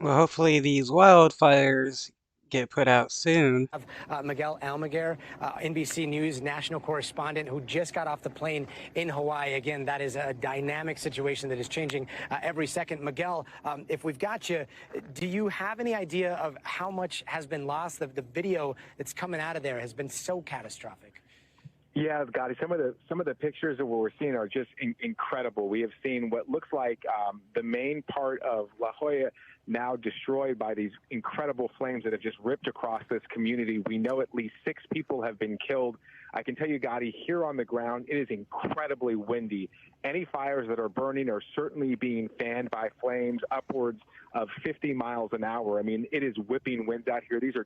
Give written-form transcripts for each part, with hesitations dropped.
Well, hopefully these wildfires get put out soon. Miguel Almaguer, NBC News national correspondent who just got off the plane in Hawaii. Again, that is a dynamic situation that is changing every second. Miguel, if we've got you, do you have any idea of how much has been lost? The video that's coming out of there has been so catastrophic. Yeah, Gotti, some of the pictures that we're seeing are just incredible. We have seen what looks like the main part of La Jolla now destroyed by these incredible flames that have just ripped across this community. We know at least 6 people have been killed. I can tell you, Gotti, here on the ground, it is incredibly windy. Any fires that are burning are certainly being fanned by flames upwards of 50 miles an hour. I mean, it is whipping winds out here. These are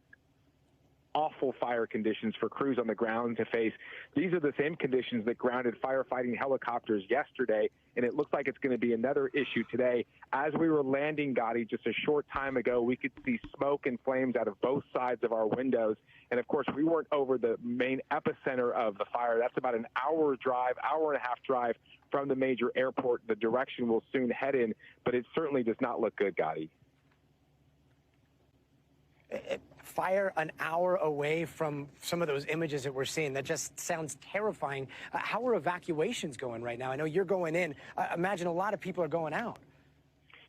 awful fire conditions for crews on the ground to face. These are the same conditions that grounded firefighting helicopters yesterday, and it looks like it's going to be another issue today. As we were landing, Gotti, just a short time ago, we could see smoke and flames out of both sides of our windows. And of course, we weren't over the main epicenter of the fire. That's about an hour and a half drive from the major airport. The direction we'll soon head in, but it certainly does not look good, Gotti. Fire an hour away from some of those images that we're seeing. That just sounds terrifying. How are evacuations going right now? I know you're going in. Imagine a lot of people are going out.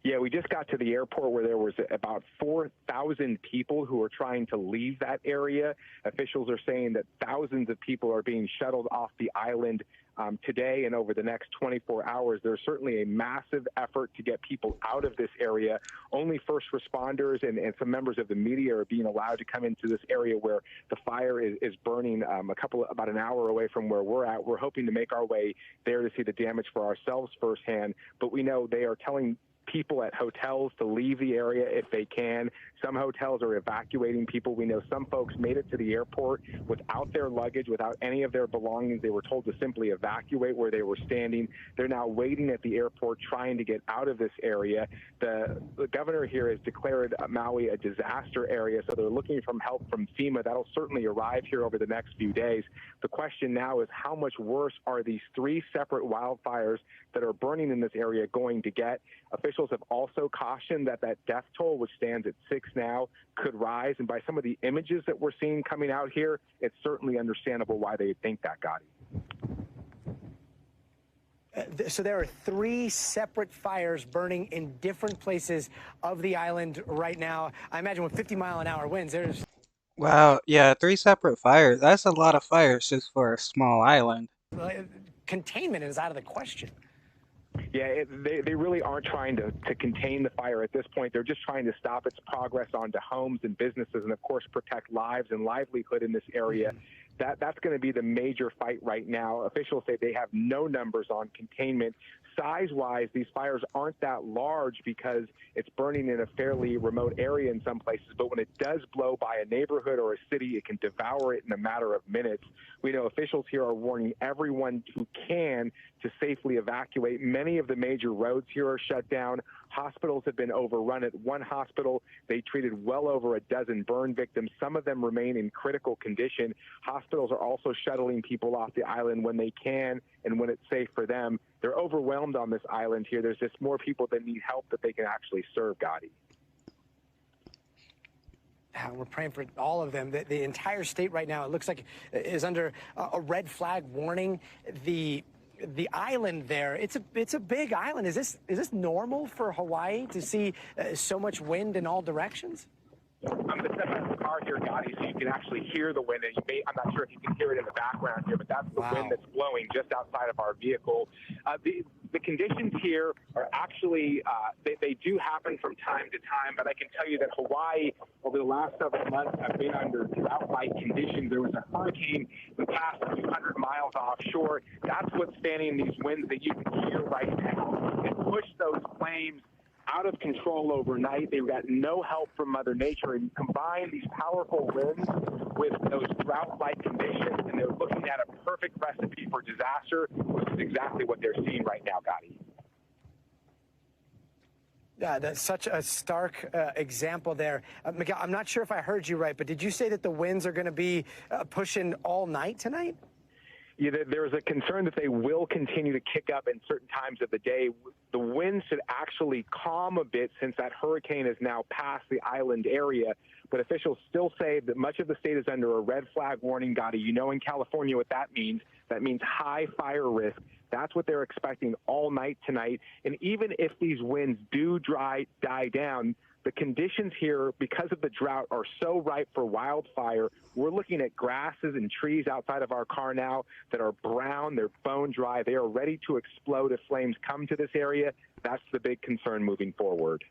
Yeah, we just got to the airport where there was about 4,000 people who are trying to leave that area. Officials are saying that thousands of people are being shuttled off the island today and over the next 24 hours. There's certainly a massive effort to get people out of this area. Only first responders and some members of the media are being allowed to come into this area where the fire is burning about an hour away from where we're at. We're hoping to make our way there to see the damage for ourselves firsthand, but we know they are telling people at hotels to leave the area if they can. Some hotels are evacuating people. We know some folks made it to the airport without their luggage, without any of their belongings. They were told to simply evacuate where they were standing. They're now waiting at the airport trying to get out of this area. The governor here has declared Maui a disaster area, so they're looking for help from FEMA. That'll certainly arrive here over the next few days. The question now is how much worse are these 3 separate wildfires that are burning in this area going to get? Officials have also cautioned that death toll, which stands at 6 now, could rise. And by some of the images that we're seeing coming out here, it's certainly understandable why they think that, Gotti. So there are 3 separate fires burning in different places of the island right now. I imagine with 50-mile-an-hour winds, there's... Wow, yeah, 3 separate fires. That's a lot of fires just for a small island. Containment is out of the question. Yeah, they really aren't trying to contain the fire at this point. They're just trying to stop its progress onto homes and businesses and, of course, protect lives and livelihood in this area. That's going to be the major fight right now. Officials say they have no numbers on containment. Size-wise, these fires aren't that large because it's burning in a fairly remote area in some places, but when it does blow by a neighborhood or a city, it can devour it in a matter of minutes. We know officials here are warning everyone who can to safely evacuate. Many of the major roads here are shut down. Hospitals have been overrun. At one hospital, they treated well over a dozen burn victims. Some of them remain in critical condition. Hospitals are also shuttling people off the island when they can and when it's safe for them. They're overwhelmed on this island here. There's just more people that need help that they can actually serve, Gotti. We're praying for all of them. The entire state right now, it looks like, is under a red flag warning. The island there, it's a big island. Is this normal for Hawaii to see so much wind in all directions? I'm going to step out of the car here, Gotti, so you can actually hear the wind. I'm not sure if you can hear it in the background here, but that's the wind that's blowing just outside of our vehicle. The conditions here are actually, they do happen from time to time, but I can tell you that Hawaii, over the last several months, have been under drought-like conditions. There was a hurricane that passed a few hundred miles offshore. That's what's fanning these winds that you can hear right now. It pushed those flames out of control overnight. They got no help from Mother Nature, and combine these powerful winds with those drought-like conditions, and they're looking at a perfect recipe for disaster, which is exactly what they're seeing right now, Gotti. Yeah, that's such a stark example there. Miguel, I'm not sure if I heard you right, but did you say that the winds are going to be pushing all night tonight? There's a concern that they will continue to kick up in certain times of the day. The winds should actually calm a bit since that hurricane is now past the island area. But officials still say that much of the state is under a red flag warning. Gotti, you know in California what that means. That means high fire risk. That's what they're expecting all night tonight. And even if these winds do die down, the conditions here, because of the drought, are so ripe for wildfire. We're looking at grasses and trees outside of our car now that are brown, they're bone dry, they are ready to explode if flames come to this area. That's the big concern moving forward.